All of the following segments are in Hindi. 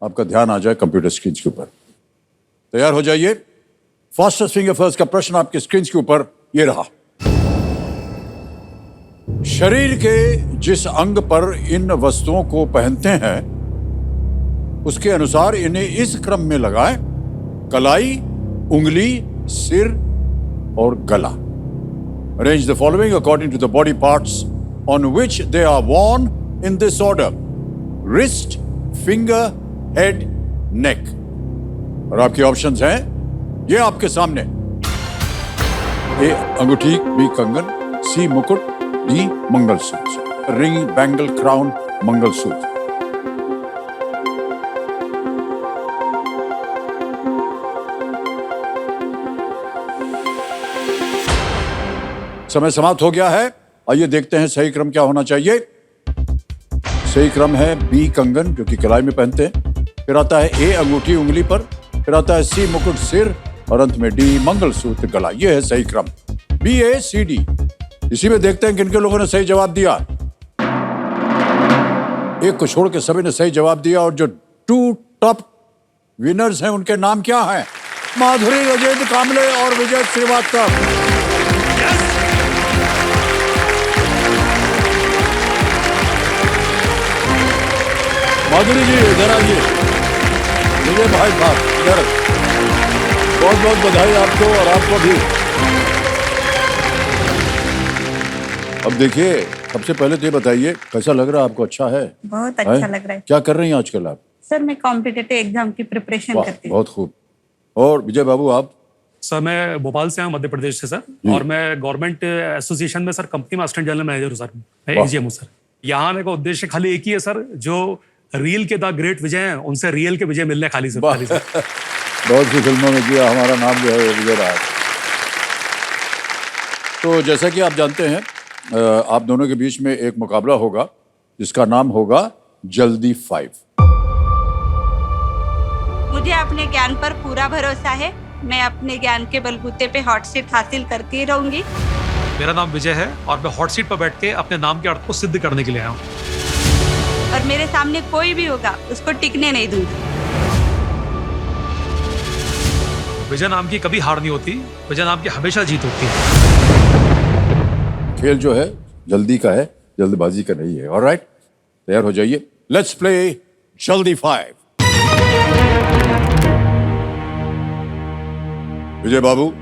आपका ध्यान आ जाए कंप्यूटर स्क्रीन के ऊपर। तैयार हो जाइए। फास्टेस्ट फिंगर फर्स्ट का प्रश्न आपके स्क्रीन के ऊपर ये रहा। शरीर के जिस अंग पर इन वस्तुओं को पहनते हैं उसके अनुसार इन्हें इस क्रम में लगाएं: कलाई, उंगली, सिर और गला। Arrange the following according to the body parts on which they are worn in this order: wrist, finger, head, neck. और आपके ऑप्शंस हैं ये आपके सामने। ए अंगूठी, बी कंगन, सी मुकुट, D mangalsutra. Ring, bangle, crown, mangalsutra. समय समाप्त हो गया है। आइए देखते हैं सही क्रम क्या होना चाहिए। सही क्रम है बी कंगन, जो कि कलाई में पहनते हैं, फिर आता है ए अंगूठी उंगली पर, फिर आता है सी मुकुट सिर, और अंत में डी मंगलसूत्र गला। यह है सही क्रम, बी ए सी डी। इसी में देखते हैं किन लोगों ने सही जवाब दिया। एक को छोड़ के सभी ने सही जवाब दिया, और जो 2 टॉप विनर्स हैं उनके नाम क्या हैं? माधुरी, राजेंद्र कामले और विजय श्रीवास्तव। माधुरी जी इधर आइए, विजय भाई साहब इधर। बहुत बहुत बधाई आपको और आपको भी। अब देखिए, सबसे पहले तो ये बताइए कैसा लग रहा है आपको? अच्छा है? बहुत अच्छा लग रहा है। क्या कर रही हैं आजकल आप? सर मैं कॉम्पिटिटिव एग्जाम की प्रिपरेशन करती हूँ। बहुत खूब। और विजय बाबू आप? सर मैं भोपाल से हूँ, मध्य प्रदेश से सर, और मैं गवर्नमेंट एसोसिएशन में सर कंपनी में असिस्टेंट जनरल मैनेजर हूँ सर, मैं एजीएम हूँ सर। यहाँ आने का उद्देश्य खाली एक ही है सर, जो रील के द ग्रेट विजय हैं उनसे रियल के विजय मिलने खाली सर। बहुत सी फिल्मों में किया, हमारा नाम जो है वो विजय रहा है। तो जैसा कि आप जानते हैं, आप दोनों के बीच में एक मुकाबला होगा जिसका नाम होगा जल्दी 5। मुझे अपने ज्ञान पर पूरा भरोसा है। मैं अपने ज्ञान के बलबूते पे हॉट सीट हासिल करके ही रहूंगी। मेरा नाम विजय है और मैं हॉट सीट पर बैठ के अपने नाम के अर्थ को सिद्ध करने के लिए आया हूँ। और मेरे सामने कोई भी होगा उसको टिकने नहीं दूंगी। विजय नाम की कभी हार नहीं होती, विजय नाम की हमेशा जीत होती है। खेल जो है जल्दी का है, जल्दबाजी का नहीं है। ऑलराइट, तैयार हो जाइए। लेट्स प्ले जल्दी 5। विजय बाबू,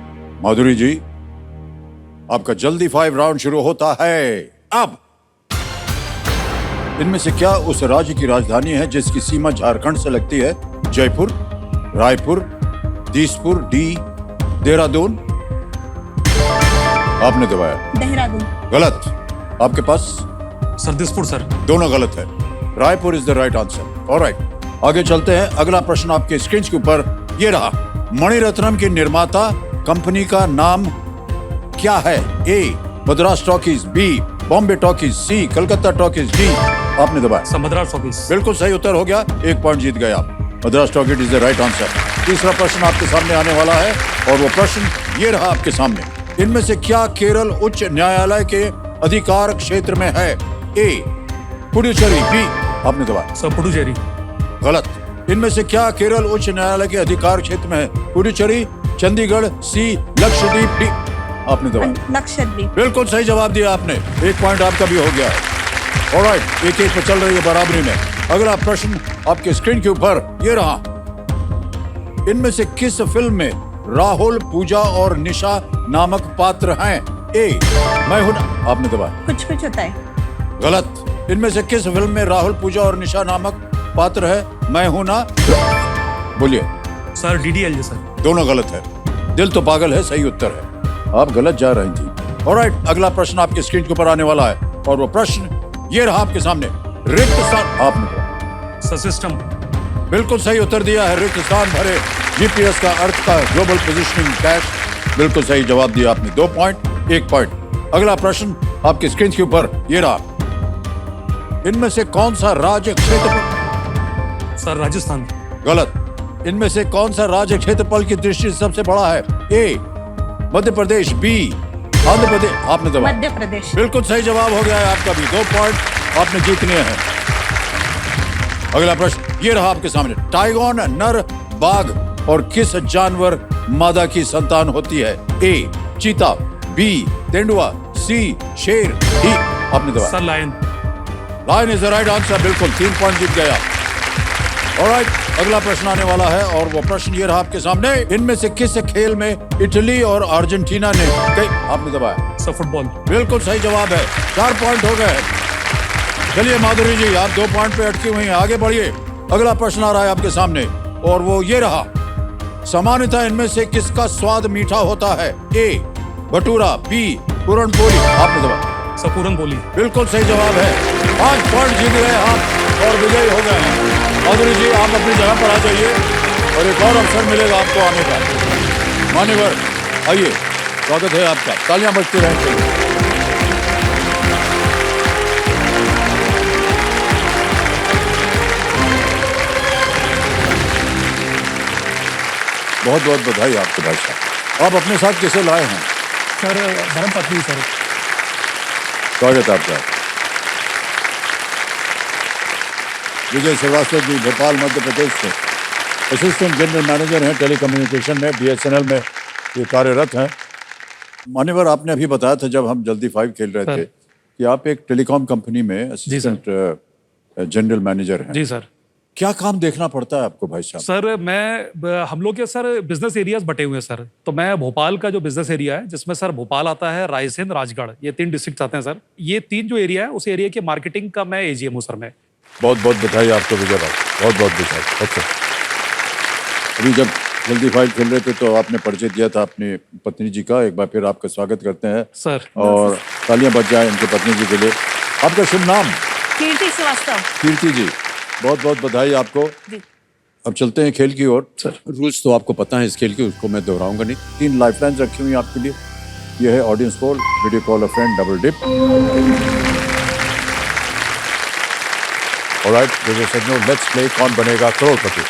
माधुरी जी, आपका जल्दी 5 राउंड शुरू होता है अब। इनमें से क्या उस राज्य की राजधानी है जिसकी सीमा झारखंड से लगती है? जयपुर, रायपुर, दिसपुर, डी देहरादून। आपने दबाया देहरादून। गलत। आपके पास? Sir Dispur sir. दोनों गलत है। Raipur is the right answer. Alright, आगे चलते हैं। अगला प्रश्न आपके स्क्रीन के ऊपर ये रहा। मणिरत्नम की निर्माता कंपनी का नाम क्या है? A Madras talkies, B Bombay talkies, C Calcutta talkies, D. आपने दबाया मद्रास टॉकीज। बिल्कुल सही उत्तर हो गया। 1 पॉइंट जीत गए आप। Madras talkies is the right answer. तीसरा प्रश्न आपके सामने आने वाला है और वो प्रश्न ये रहा आपके सामने। इनमें से क्या केरल उच्च न्यायालय के अधिकार क्षेत्र में है? ए पुडुचेरी, बी। आपने दबाया सर पुडुचेरी। गलत। इनमें से क्या केरल उच्च न्यायालय के अधिकार क्षेत्र में है? पुडुचेरी, चंडीगढ़, सी लक्षद्वीप, डी। आपने दबाया लक्षद्वीप। बिल्कुल सही जवाब दिया आपने। 1 पॉइंट आपका भी हो गया है। ऑलराइट, 1-1 पे चल रही है बराबरी में। अगला प्रश्न आपके स्क्रीन के ऊपर ये रहा। इनमें से किस फिल्म में राहुल, पूजा और निशा नामक पात्र हैं? ए मैं हूं ना। आपने दबाया कुछ कुछ होता है। गलत। इनमें से किस फिल्म में राहुल, पूजा और निशा नामक पात्र है? मैं हूं ना। बोलिए सर डीडीएल सर। दोनों गलत है। दिल तो पागल है सही उत्तर है। आप गलत जा रही थी। ऑलराइट, अगला प्रश्न आपके स्क्रीन के ऊपर आने वाला है और वो प्रश्न ये रहा आपके सामने। रिक्त स्थान। आपने सिस्टम। बिल्कुल सही उत्तर दिया है। रिक्त स्थान भरे। जीपीएस का अर्थ का ग्लोबल पोजिशनिंग कैश। बिल्कुल सही जवाब दिया आपने। 2 पॉइंट, 1 पॉइंट। अगला प्रश्न आपके स्क्रीन के ऊपर ये रहा। इनमें से कौन सा राज्य क्षेत्रफल? सर राजस्थान। गलत। इनमें से कौन सा राज्य क्षेत्रफल की दृष्टि से सबसे बड़ा है? ए मध्य प्रदेश, बी आंध्र प्रदेश। आपने दबाया मध्य प्रदेश। बिल्कुल सही जवाब हो गया है आपका भी। 2 पॉइंट आपने जीतने हैं। अगला प्रश्न ये रहा आपके सामने। टाइगॉन नर बाघ और किस जानवर मादा की संतान होती है? ए चीता, बी तेंदुआ, सी शेर, डी आपने दबाया। Sir lion. Lion is the right answer. बिल्कुल 3 पॉइंट जीत गया। ऑलराइट, अगला प्रश्न आने वाला है और वो प्रश्न ये रहा आपके सामने। इनमें से किस खेल में इटली और अर्जेंटीना ने आपने दबाया? Sir football. बिल्कुल सही जवाब है। 4 पॉइंट हो गए। चलिए माधुरी जी, आप 2 पॉइंट पे अटकी हुई हैं, आगे बढ़िए। अगला प्रश्न आ रहा है आपके सामने और वो ये रहा। सामान्यतः इनमें से किसका स्वाद मीठा होता है? ए भटूरा, बी पूरन पोली, आपने दबाया। सर पूरन पोली। बिल्कुल सही जवाब है। 5 पॉइंट जीत गए आप और विजयी हो गए हैं। माधुरी जी, आप अपनी जगह पर आ जाइए और एक और अवसर मिलेगा आपको आने का। मान्यवर आइए, स्वागत है आपका। तालियां बजती रहें। चलिए बहुत बहुत बधाई आपको भाई साहब। आप अपने साथ किसे लाए हैं? सर धर्म पत्नी सर। स्वागत है आपका। विजय श्रीवास्तव जी भोपाल मध्य प्रदेश से असिस्टेंट जनरल मैनेजर हैं, टेलीकम्युनिकेशन में, BSNL में ये कार्यरत हैं। मान्यवर, आपने अभी बताया था जब हम जल्दी 5 खेल रहे थे कि आप एक टेलीकॉम कंपनी में असिस्टेंट जनरल मैनेजर हैं। जी सर। क्या काम देखना पड़ता है आपको भाई साहब? सर हम लोग के सर बिजनेस एरियाज बटे हुए हैं सर। तो मैं भोपाल का जो बिजनेस एरिया है, जिसमें सर भोपाल आता है, रायसेन, राजगढ़, ये 3 डिस्ट्रिक्ट आते हैं सर। ये 3 जो एरिया है, उस एरिया के मार्केटिंग का मैं AGM हूँ सर। मैं बहुत बहुत बधाई आपको विजय भाई, बहुत बहुत बधाई। अच्छा, अभी जब जल्दी 5 खेल रहे थे तो आपने परिचय दिया था अपनी पत्नी जी का। एक बार फिर आपका स्वागत करते हैं सर और तालियां बज जाए उनकी पत्नी जी के लिए। आपका शुभ नाम? कीर्ति श्रीवास्तव। कीर्ति जी, बहुत बहुत बधाई आपको। अब चलते हैं खेल की ओर। रूल्स तो आपको पता है इस खेल के, उसको मैं दोहराऊंगा नहीं। 3 लाइफलाइंस रखी हुई हैं आपके लिए। यह है audience poll, video call a friend, double dip. Alright, let's play Kaun Banega करोड़पति।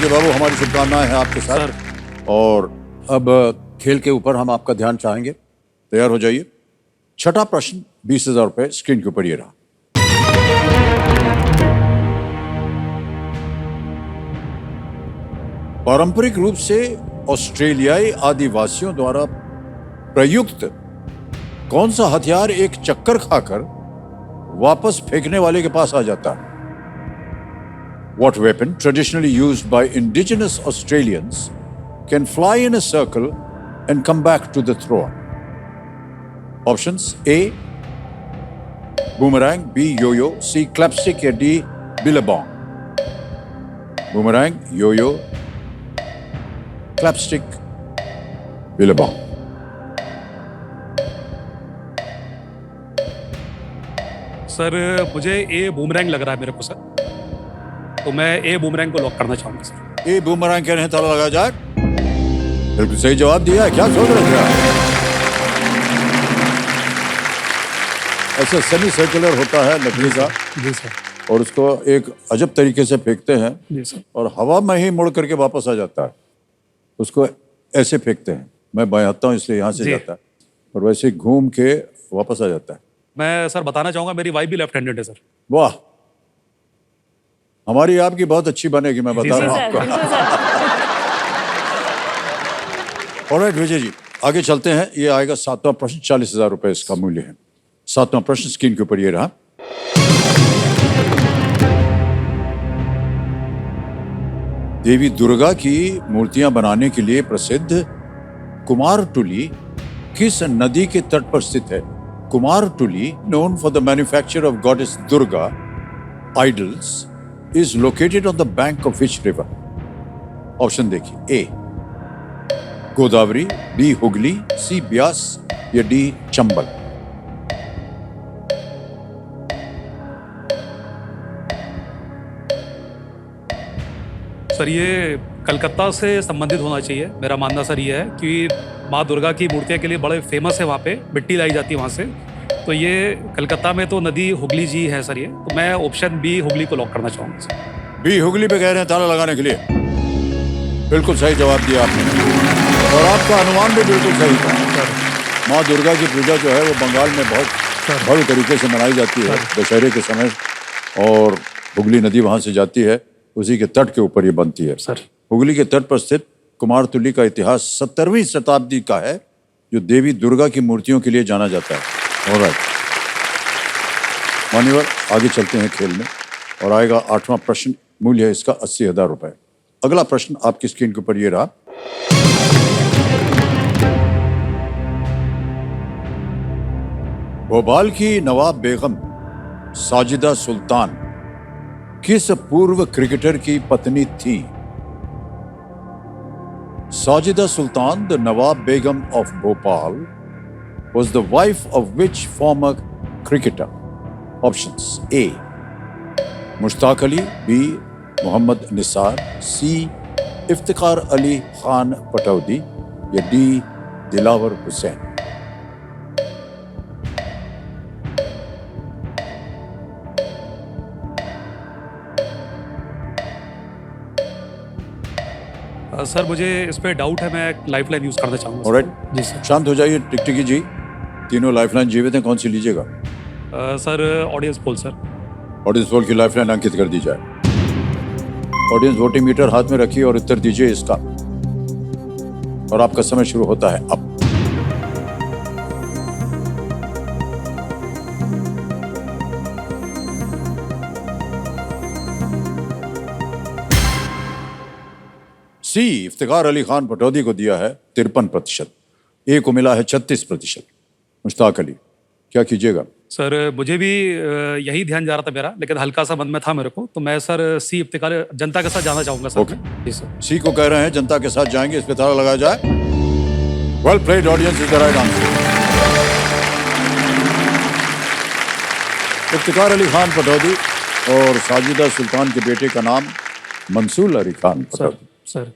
जी बाबू, हमारी शुभकामनाएं हैं आपके साथ। और अब खेल के ऊपर हम आपका ध्यान चाहेंगे। तैयार हो जाइए। छठा प्रश्न 20,000 रुपए स्क्रीन के ऊपर ये रहा। पारंपरिक रूप से ऑस्ट्रेलियाई आदिवासियों द्वारा प्रयुक्त कौन सा हथियार एक चक्कर खाकर वापस फेंकने वाले के पास आ जाता है? What weapon traditionally used by indigenous Australians can fly in a circle and come back to the thrower? Options: A boomerang, B yo-yo, C clapstick, या D billabong. Boomerang, yo-yo, clapstick, billabong. Sir मुझे A बूमरैंग लग रहा है मेरे को सर, तो मैं A बूमरैंग को लॉक करना चाहूंगा सर। ए बूमरैंग कह रहे हैं, ताला लगा जाए। बिल्कुल सही जवाब दिया है। क्या सोच रहे थे आप? ऐसा सेमी सर्कुलर होता है लकड़ी का, जी सर। और उसको एक अजब तरीके से फेंकते हैं जी सर। और हवा में ही मुड़ करके वापस आ जाता है। उसको ऐसे फेंकते हैं, मैं बाएं हाथ हूं इसलिए यहाँ से जी। जाता है, और वैसे घूम के वापस आ जाता है। मैं सर बताना चाहूंगा, मेरी वाइफ भी लेफ्ट हैंडेड है सर। वाह, हमारी आपकी बहुत अच्छी बनेगी, मैं बता सर। रहा हूँ सर, आपको। बिल्कुल सर। ऑलराइट विजय जी, आगे चलते हैं। ये आएगा 7वां प्रश्न, 40,000 रुपए इसका मूल्य है। 7वां प्रश्न स्क्रीन के ऊपर ये रहा। देवी दुर्गा की मूर्तियां बनाने के लिए प्रसिद्ध कुमारटुली किस नदी के तट पर स्थित है? Kumartuli, known for the manufacture of goddess Durga idols, is located on the bank of which river? Option देखिए। ए गोदावरी, बी हुगली, सी ब्यास, या डी चंबल। सर ये कलकत्ता से संबंधित होना चाहिए, मेरा मानना सर ये है कि माँ दुर्गा की मूर्तियाँ के लिए बड़े फेमस है, वहाँ पे मिट्टी लाई जाती है वहाँ से। तो ये कलकत्ता में तो नदी हुगली जी है सर ये, तो मैं ऑप्शन बी हुगली को लॉक करना चाहूँगा सर। बी हुगली पे कह रहे हैं ताला लगाने के लिए। बिल्कुल सही जवाब दिया आपने, और आपका अनुमान भी बिल्कुल सही था। माँ दुर्गा की पूजा जो है वो बंगाल में बहुत भव्य तरीके से मनाई जाती है दशहरे के समय, और हुगली नदी वहां से जाती है, उसी के तट के ऊपर ये बनती है। सर हुगली के तट पर स्थित कुमारतुल्ली का इतिहास 17वीं शताब्दी का है, जो देवी दुर्गा की मूर्तियों के लिए जाना जाता है। ऑलराइट मान्यवर, आगे चलते हैं खेल में, और आएगा 8वां प्रश्न। मूल्य है इसका 80,000 रुपए। अगला प्रश्न आपकी स्क्रीन के ऊपर ये रहा। भोपाल की नवाब बेगम साजिदा सुल्तान किस पूर्व क्रिकेटर की पत्नी थी? Sajida Sultan, the Nawab Begum of Bhopal, was the wife of which former cricketer? Options: A. Mushtaq Ali, B. Muhammad Nisar, C. Iftikhar Ali Khan Pataudi, या D. Dilawar Hussain। सर मुझे इस पे डाउट है, मैं लाइफलाइन यूज करना चाहूंगा। ऑलराइट, जी सर। शांत हो जाइए टिकटिकी जी। तीनों लाइफलाइन जीवित हैं, कौन सी लीजिएगा? Sir audience poll sir. Audience poll की लाइफलाइन अंकित कर दी जाए। ऑडियंस वोटिंग मीटर हाथ में रखिए और उत्तर दीजिए इसका, और आपका समय शुरू होता है अब। सी इफ्तिखार अली खान पटौदी को दिया है 53%, ए को मिला है 36%। मुश्ताक अली, क्या कीजिएगा? सर मुझे भी यही ध्यान जा रहा था मेरा, लेकिन हल्का सा मन में था मेरे को, तो मैं सर सी इफ्तिखार जनता के साथ जाना चाहूंगा सर। ओके। जी सर। सी को कह रहे हैं जनता के साथ जाएंगे, इस पे ताला लगाया जाए। Well played, audience is the right answer. Iftikhar Ali Khan Pataudi और साजिदा सुल्तान के बेटे का नाम मंसूर अली खान पटौदी, सर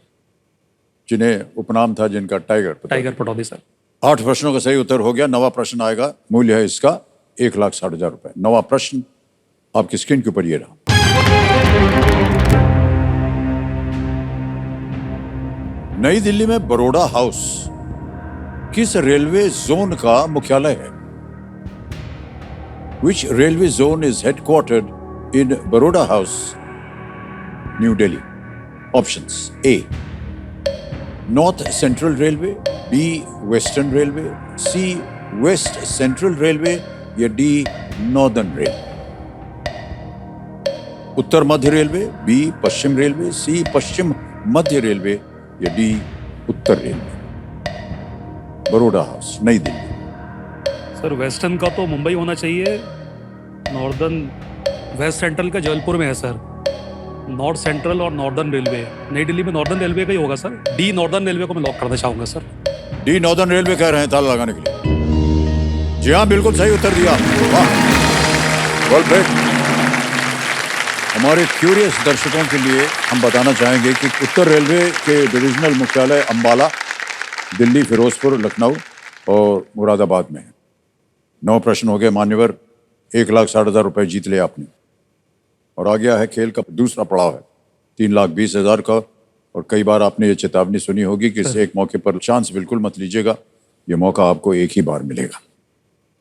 जिन्हें उपनाम था जिनका टाइगर पटौदी सर। 8 प्रश्नों का सही उत्तर हो गया। 9वां प्रश्न आएगा, मूल्य है इसका 1,60,000 रुपए। 9वां प्रश्न आपकी स्क्रीन के ऊपर ये रहा। नई दिल्ली में बरोड़ा हाउस किस रेलवे जोन का मुख्यालय है? Which railway zone is headquartered in Baroda House, New Delhi? Options: A. North Central Railway, B. Western Railway, C. West Central Railway, या D. Northern Railway। उत्तर मध्य रेलवे, B. पश्चिम रेलवे, C. पश्चिम मध्य रेलवे, या D. उत्तर रेलवे। बरोड़ा हाउस, नई दिल्ली। सर वेस्टर्न का तो मुंबई होना चाहिए, नॉर्दर्न वेस्ट सेंट्रल का जबलपुर में है सर। नॉर्थ सेंट्रल और नॉर्दर्न रेलवे नई दिल्ली में नॉर्दर्न रेलवे का ही होगा सर। डी नॉर्दर्न रेलवे को मैं लॉक करना चाहूंगा सर। डी नॉर्दर्न रेलवे कह रहे हैं ताला लगाने के लिए। जी हाँ, बिल्कुल सही उत्तर दिया। वाह, वेल प्लेड। हमारे क्यूरियस दर्शकों के लिए हम बताना चाहेंगे कि उत्तर रेलवे के डिविजनल मुख्यालय अंबाला, दिल्ली, फिरोजपुर, लखनऊ और मुरादाबाद में है। 9 प्रश्न हो गए मान्यवर, 1,60,000 रुपए जीत लिया आपने, और आ गया है खेल का दूसरा पड़ाव है 3,20,000 का। और कई बार आपने ये चेतावनी सुनी होगी कि इस एक मौके पर चांस बिल्कुल मत लीजिएगा, ये मौका आपको एक ही बार मिलेगा।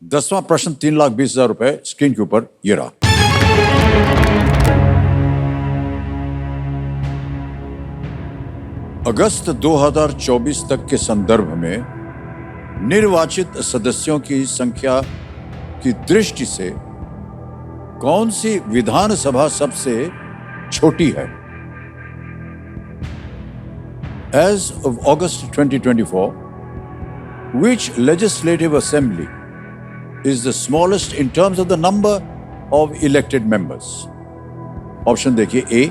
10वां प्रश्न 3,20,000 रुपए स्क्रीन के ऊपर ये रहा। अगस्त 2024 तक के संदर्भ में निर्वाचित सदस्यों की संख्या की दृष्टि से कौन सी विधानसभा सबसे छोटी है? As of August 2024, which legislative assembly is the smallest in terms of the number of elected members? Option देखिए, A.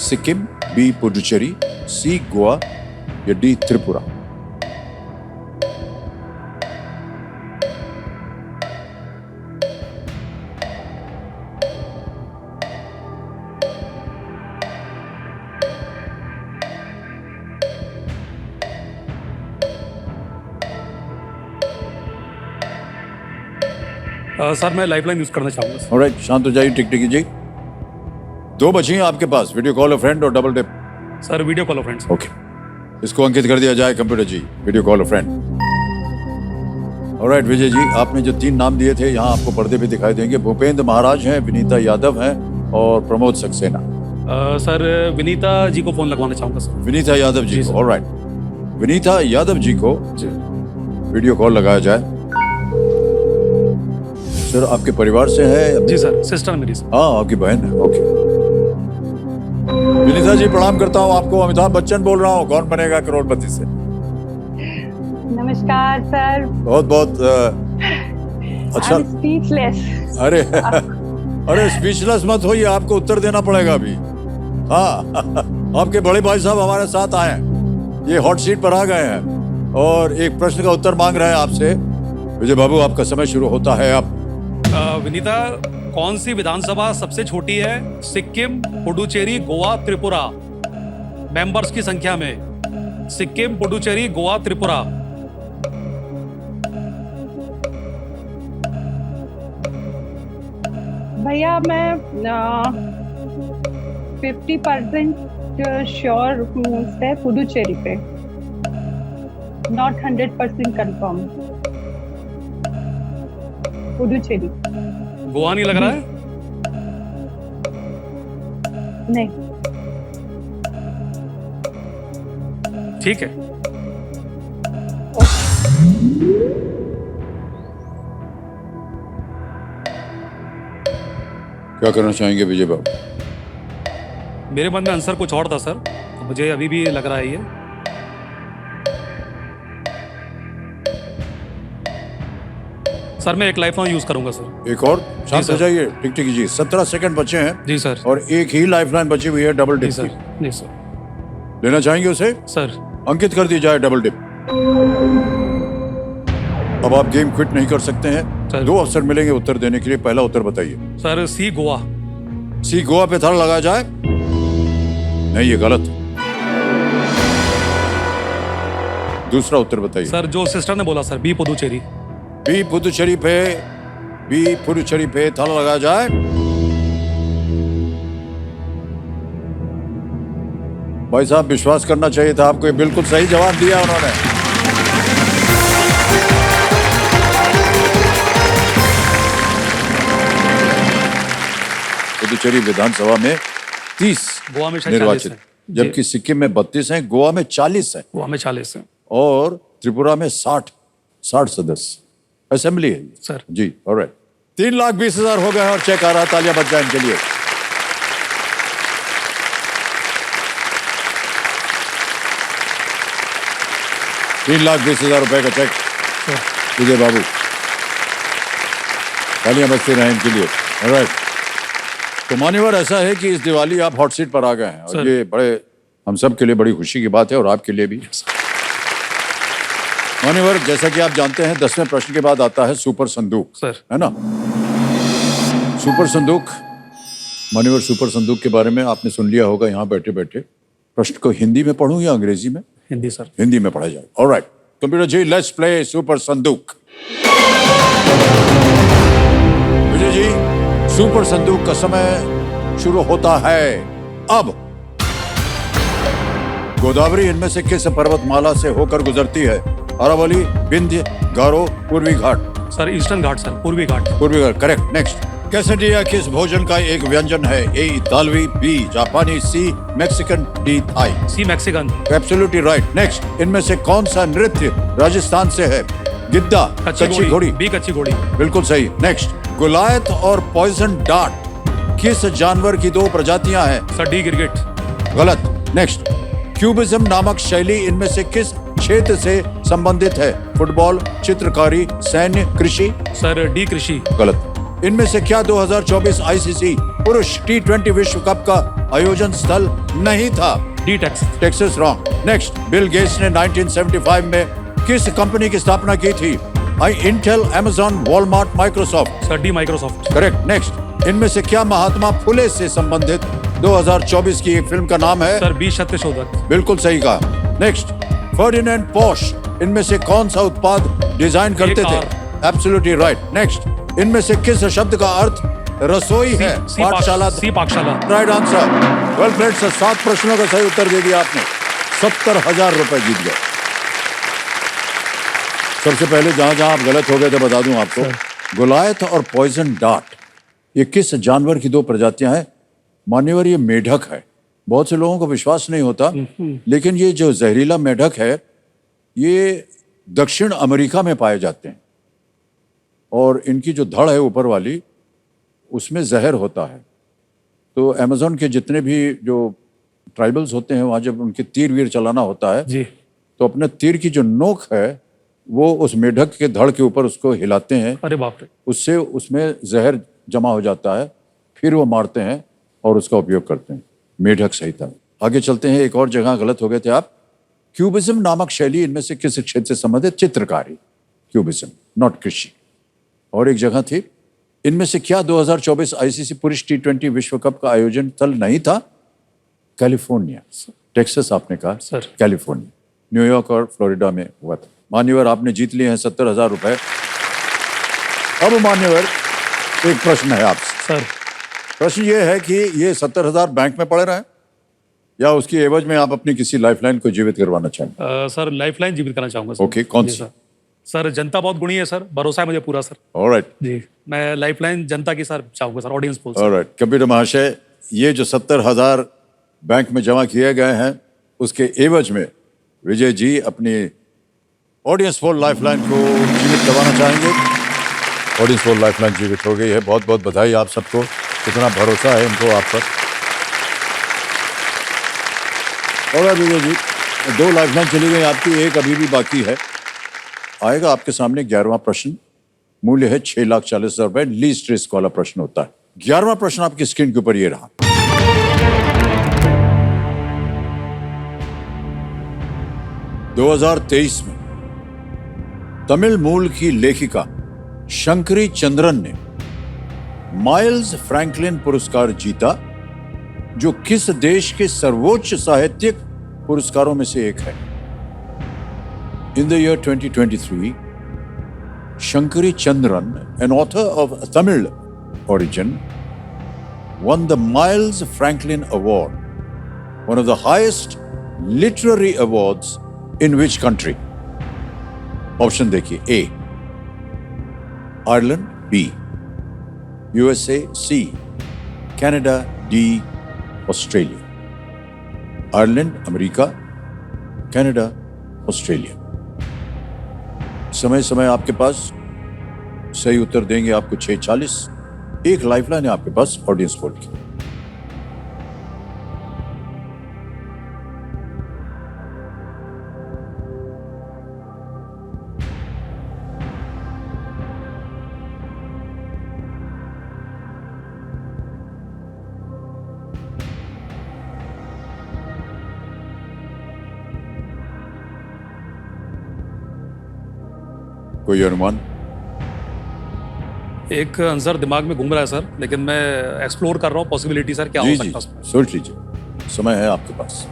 Sikkim, B. Puducherry, C. Goa, या D. त्रिपुरा। सर मैं लाइफलाइन यूज करना चाहूंगा। ऑलराइट, शांत हो जाइए टिकटिकी जी। 2 बची हैं आपके पास, वीडियो कॉल अ फ्रेंड और double tip. Sir video call friends. Okay, इसको अंकित कर दिया जाए computer ji, video call a friend. Alright Vijay ji, आपने जो 3 नाम दिए थे यहाँ आपको पर्दे पे दिखाई देंगे। भूपेंद्र महाराज हैं, विनीता यादव हैं और प्रमोद सक्सेना। सर विनीता जी को फोन लगवाना चाहूंगा सर। विनीता यादव जी जी को, सर। ऑलराइट। विनीता यादव जी को वीडियो कॉल लगाया जाए। सर आपके परिवार से है? जी सर, सिस्टर मेरी सर। हाँ, आपकी बहन है, ओके। विनीता जी प्रणाम करता हूँ आपको। अमिताभ बच्चन बोल रहा हूँ, कौन बनेगा करोड़पति से। नमस्कार सर। बहुत बहुत अच्छा। स्पीचलेस। अरे अरे स्पीचलेस मत होइए, आपको उत्तर देना पड़ेगा अभी। हाँ आपके बड़े भाई साहब हमारे साथ आए हैं, ये हॉट सीट पर आ गए हैं और एक प्रश्न का उत्तर मांग रहे हैं आपसे। विजय बाबू आपका समय शुरू होता है अब। विनीता, कौन सी विधानसभा सबसे छोटी है? सिक्किम, पुडुचेरी, गोवा, त्रिपुरा मेंबर्स की संख्या में। सिक्किम, पुडुचेरी, गोवा, त्रिपुरा। भैया मैं 50% श्योर हूँ से पुडुचेरी पे, नॉट 100% कंफर्म। पुडुचेरी। गोवा नहीं लग रहा है? नहीं। ठीक है। क्या करना चाहेंगे विजय बाबू? मेरे मन में आंसर कुछ और था सर, मुझे अभी भी लग रहा है ये। सर मैं एक लाइफलाइन यूज करूंगा सर। एक और शांत सर। हो जाइए। टिक टिक जी, 17 सेकंड बचे हैं जी सर। और एक ही लाइफलाइन बची हुई है, डबल जी डिप सर। की। जी सर। लेना चाहेंगे उसे? सर अंकित कर दी जाए डबल डिप। अब आप गेम क्विट नहीं कर सकते हैं, सर। 2 अवसर मिलेंगे उत्तर देने के लिए। पहला उत्तर बताइए। सर सी गोवा। सी गोवा पे थड़ लगाया जाए? नहीं, ये गलत। दूसरा उत्तर बताइए। सर जो सिस्टर ने बोला sir, B Puducherry. B Puducherry पे थड़ लगाया जाए? भाई साहब विश्वास करना चाहिए था आपको, ये बिल्कुल सही जवाब दिया उन्होंने। पुडुचेरी विधानसभा में 30 गोवा में शायद 40 निर्वाचित, है। जबकि सिक्किम में 32 हैं, गोवा में 40 हैं गोवा में 40 है और त्रिपुरा में 60 सदस्य असेंबली है सर। जी। ऑलराइट, 3,20,000 हो गए और चेक आ रहा है, तालियां बज जाए इनके लिए। ₹3,20,000 का चेक विजय बाबू, तालियां बजती रहें इनके लिए। ऑलराइट, तो मान्यवर ऐसा है कि इस दिवाली आप हॉट सीट पर आ गए हैं और सर। ये बड़े हम सब के लिए बड़ी खुशी की बात है और आपके लिए भी। मान्यवर जैसा कि आप जानते हैं 10वें प्रश्न के बाद आता है सुपर संदूक, सर। है ना? सुपर संदूक, मान्यवर सुपर संदूक के बारे में आपने सुन लिया होगा यहाँ बैठे बैठे। प्रश्न को हिंदी में पढ़ूं या अंग्रेजी में? हिंदी सर। हिंदी में पढ़ा जाए। Alright, computer ji let's play super Sandook. Vijay ji, super संदूक का समय शुरू होता है अब। गोदावरी इनमें से किस पर्वतमाला से होकर गुजरती है? अरावली, विंध्य, गारो, पूर्वी घाट। सर ईस्टर्न घाट सर, पूर्वी घाट। पूर्वी घाट, करेक्ट। नेक्स्ट, कैसेडिया किस भोजन का एक व्यंजन है? ए इतालवी, बी जापानी, सी मैक्सिकन, डी थाई। सी मैक्सिकन। Absolutely right. नेक्स्ट, इनमें से कौन सा नृत्य राजस्थान से है? गिद्दा, कच्ची घोड़ी। बी कच्ची घोड़ी। बिल्कुल सही। नेक्स्ट, गुलायत और पॉइजन डार्ट किस जानवर की 2 प्रजातियां हैं? सर डी गिरगिट। गलत। नेक्स्ट, क्यूबिज्म नामक शैली इनमें से किस क्षेत्र से संबंधित है? फुटबॉल, चित्रकारी, सैन्य, कृषि। सर डी कृषि। गलत। इनमें से क्या 2024 आईसीसी पुरुष T20 विश्व कप का आयोजन स्थल नहीं था? D Texas. Texas, wrong. Next, Bill Gates ने 1975 में किस कंपनी की स्थापना की थी? Intel, Amazon, Walmart, Microsoft. Sir D Microsoft. Correct. Next, इनमें से क्या महात्मा फुले से संबंधित 2024 की एक फिल्म का नाम है? Sir B Satyashodhak. बिल्कुल सही कहा। नेक्स्ट, फर्डिनेंड पोर्श इनमें से कौन सा उत्पाद डिजाइन करते थे? Absolutely right. नेक्स्ट, इनमें से किस शब्द का अर्थ रसोई है? पाठशाला। सी पाठशाला। Right answer. Well played sir, 7 प्रश्नों का सही उत्तर दे दिया आपने। 70,000 रुपए जीत गए। सबसे पहले जहां जहां आप गलत हो गए थे बता दूं आपको, गुलायत और पॉइजन डार्ट ये किस जानवर की दो प्रजातियां हैं? मान्यवर ये मेढक है। बहुत से लोगों को विश्वास नहीं होता, लेकिन ये जो जहरीला मेढक है ये दक्षिण अमेरिका में पाए जाते हैं और इनकी जो धड़ है ऊपर वाली उसमें जहर होता है। तो अमेज़न के जितने भी जो ट्राइबल्स होते हैं वहाँ जब उनके तीर वीर चलाना होता है जी। तो अपने तीर की जो नोक है वो उस मेढक के धड़ के ऊपर उसको हिलाते हैं, अरे बाप रे। उससे उसमें जहर जमा हो जाता है, फिर वो मारते हैं और उसका उपयोग करते हैं। मेढक सही था। आगे चलते हैं, एक और जगह गलत हो गए थे आप। क्यूबिज्म नामक शैली इनमें से किस क्षेत्र से संबंधित? चित्रकारी, क्यूबिज्म, नॉट कृषि। और एक जगह थी, इनमें से क्या 2024 आईसीसी पुरुष T20 विश्व कप का आयोजन स्थल नहीं था? कैलिफोर्निया, टेक्सास आपने कहा सर। कैलिफोर्निया, न्यूयॉर्क और फ्लोरिडा में हुआ था। मान्यवर आपने जीत लिए हैं 70,000 रुपए। अब मान्यवर एक प्रश्न है आपसे। सर प्रश्न ये है कि ये 70,000 बैंक में पड़े रहे या उसकी एवज में आप अपनी किसी लाइफलाइन को जीवित करवाना चाहेंगे? सर लाइफलाइन जीवित करना चाहूंगा सर। ओके, कौन जी सी? सर। सर जनता बहुत गुणी है सर, भरोसा है मुझे पूरा सर। ऑलराइट, जी, मैं लाइफलाइन जनता की सर चाहूंगा sir, audience poll sir. Alright. Computer महाशय, ये जो 70,000 बैंक में जमा किए गए हैं उसके एवज में विजय जी अपनी ऑडियंस पोल लाइफलाइन को जीवित करवाना चाहेंगे। ऑडियंस पोल लाइफलाइन जीवित हो गई है। बहुत बहुत बधाई आप सबको, कितना भरोसा है इनको आप पर। और विजय जी, 2 लाइफलाइन चली गई आपकी, एक अभी भी बाकी है। आएगा आपके सामने 11वां प्रश्न, मूल्य है 6,40,000 रुपए, लीस्ट रिस्क वाला प्रश्न होता है। 11वां प्रश्न आपकी स्क्रीन के ऊपर ये रहा। (2023) में तमिल मूल की लेखिका शंकरी चंद्रन ने माइल्स फ्रैंकलिन पुरस्कार जीता, जो किस देश के सर्वोच्च साहित्यिक पुरस्कारों में से एक है? In the year 2023, Shankari Chandran, an author of Tamil origin, won the Miles Franklin Award, one of the highest literary awards in which country? Option देखिए, A, Ireland, B, USA, C, Canada, D, Australia. Ireland, America, Canada, Australia. समय समय आपके पास सही उत्तर देंगे आपको 6:40। एक लाइफलाइन है आपके पास ऑडियंस पोल की। कोई अनुमान? एक आंसर दिमाग में घूम रहा है सर, लेकिन मैं एक्सप्लोर कर रहा हूँ पॉसिबिलिटी सर, क्या हो जी सकता जी, है उसमें। सोच लीजिए, समय है आपके पास।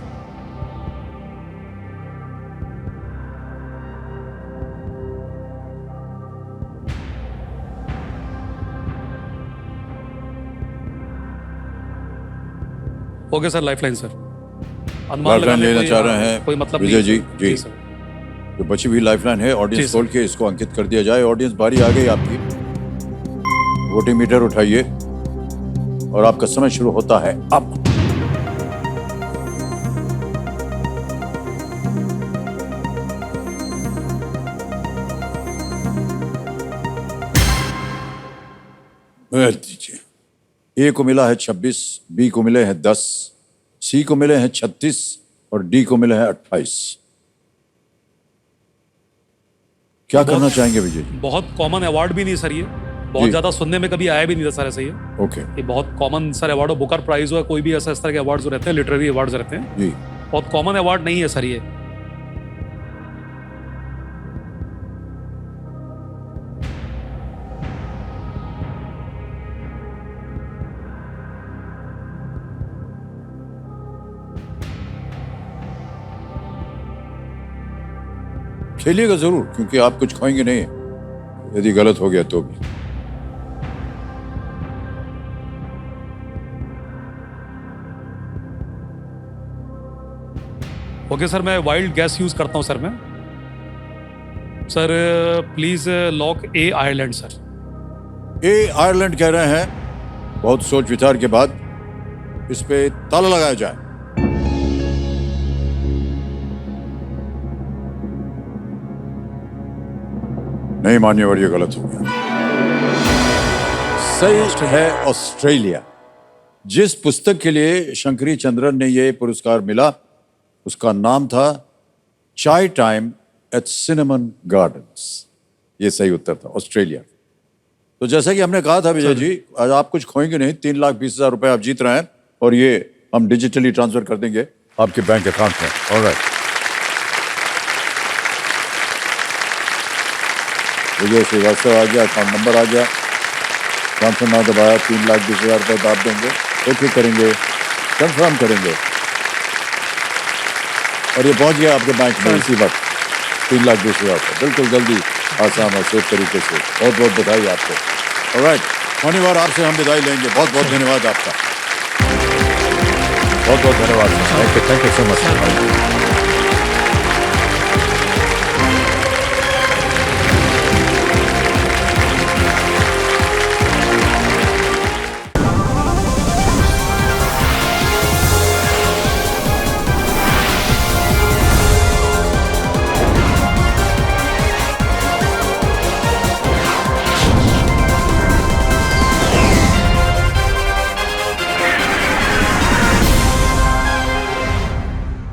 Okay sir, lifeline sir. अनुमान लाइफलाइन लगाने लेना कोई, चाह रहे हैं कोई मतलब विजय नहीं जी? सर। जी, सर। जो बची हुई लाइफलाइन है ऑडियंस जी, सर। पोल के, इसको अंकित कर दिया जाए। ऑडियंस बारी आ गई आपकी, वोटिंग मीटर उठाइए और आपका समय शुरू होता है अब। दीजिए। ए को मिला है 26, बी को मिले हैं 10, सी को मिले हैं 36 और डी को मिले हैं 28। क्या करना चाहेंगे विजय जी? बहुत कॉमन अवार्ड भी नहीं सर ये, जी। बहुत ज्यादा सुनने में कभी आया भी नहीं था सर ऐसा ये। ओके ये बहुत कॉमन सर अवार्ड हो, बुकर प्राइज हो, कोई भी ऐसा इस तरह के अवार्ड्स रहते हैं, लिटरेरी अवार्ड्स रहते हैं, जी। बहुत कॉमन अवार्ड नहीं है सर ये। खेलिएगा जरूर, क्योंकि आप कुछ खोएंगे नहीं यदि गलत हो गया तो भी। ओके सर, मैं वाइल्ड गैस यूज करता हूं सर मैं। Sir please lock A Ireland sir. A Ireland कह रहे हैं, बहुत सोच विचार के बाद इस पे ताला लगाया जाए। नहीं मान्यवर, ये गलत हो गया। सही है ऑस्ट्रेलिया। जिस पुस्तक के लिए शंकरी चंद्रन ने ये पुरस्कार मिला उसका नाम था चाय टाइम एट सिनेमन गार्डन्स। ये सही उत्तर था, ऑस्ट्रेलिया। तो जैसा कि हमने कहा था विजय जी, आज आप कुछ खोएंगे नहीं। 3,20,000 रुपए आप जीत रहे हैं और ये हम डिजिटली ट्रांसफर कर देंगे आपके बैंक अकाउंट में। ऑलराइट, विजय श्रीवास्तव आ गया, अकाउंट नंबर आ गया, ट्रांसफर ना दबाया, 3,20,000 रुपए दाब देंगे, ओके करेंगे, कंफर्म करेंगे और ये पहुंच गया आपके बैंक में इसी वक्त 3,20,000 रुपए। बिल्कुल जल्दी, आसान और सेफ तरीके से। बहुत बहुत बधाई आपको। ऑलराइट, धन्यवाद। आपसे हम विदाई लेंगे। बहुत बहुत धन्यवाद आपका। बहुत बहुत धन्यवाद। Thank you so much.